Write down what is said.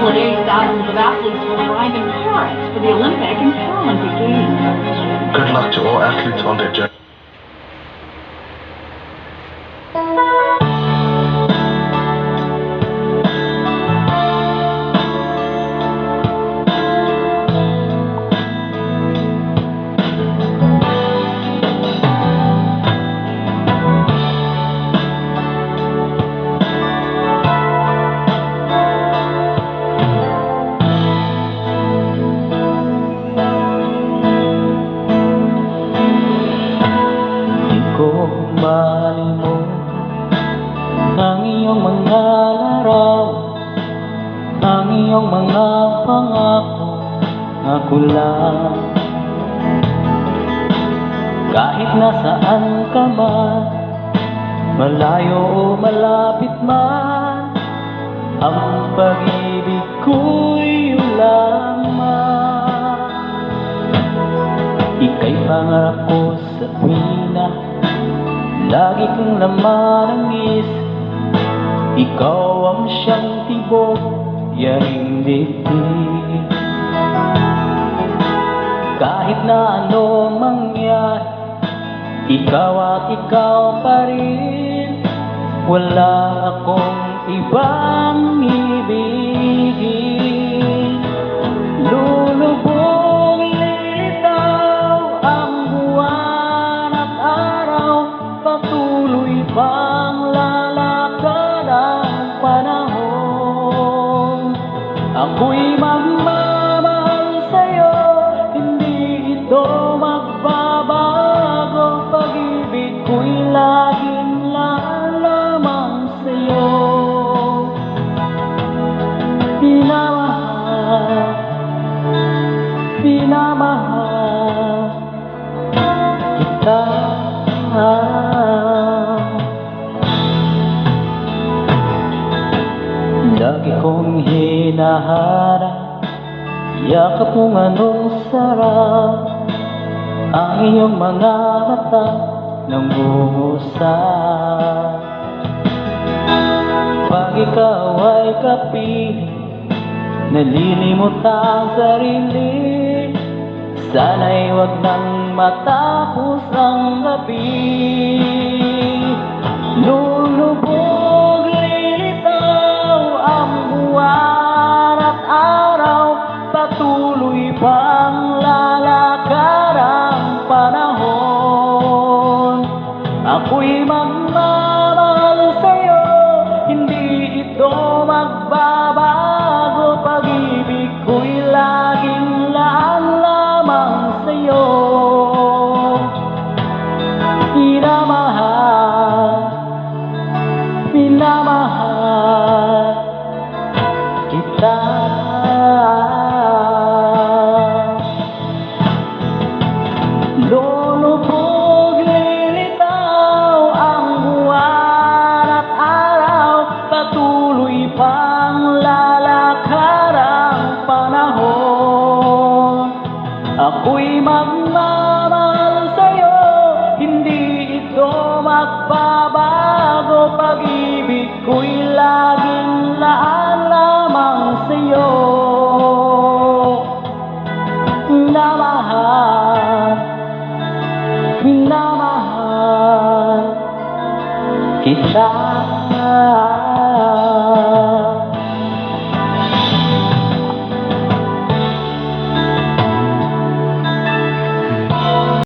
couple of days, thousands of athletes will arrive in Paris for the Olympic and Paralympic Games. Good luck to all athletes on their journey. Ang iyong mga larawan, ang iyong mga pangako, ako lang. Kahit nasaan ka man, malayo o malapit man, ang pag-ibig ko'y iyong lamang. Ika'y pangarap ko sa tuwina, lagi kang laman ang isip. Ikaw ang siyang tibok, yaring dibdib. Kahit na anong mangyari, ikaw at ikaw pa rin. Wala akong ibang ibigin. Lulubog lilitaw ang buwan at araw, patuloy bang lalakad ang panahon. Ako'y magmamahal sa'yo, hindi ito magbabago. Pag-ibig ko'y laging lamang sa'yo. Pinamahal, pinamahal kita. Lagi kong hinaharap, yakap mong anong sarap, ang iyong mga mata nang bumusak. Pag ikaw ay kapiling, nalilimot ang sarili. Sana'y wag nang matapos ang gabi. Lulubog lilitaw ang buwan at araw, patuloy pang lalakad ang panahon. Ako'y magmamahal sa'yo, hindi ito magbabago. Pag-ibig ko'y laging laan lamang sa'yo. Pinamahal, pinamahal kita. Lulubog lilitaw ang buwan at araw, patuloy pang lalakad ang panahon. Ako'y magmamahal sa'yo, hindi ito magbabago. Pag-ibig ko'y laging laan lamang sa'yo. Minamahal, minamahal kita.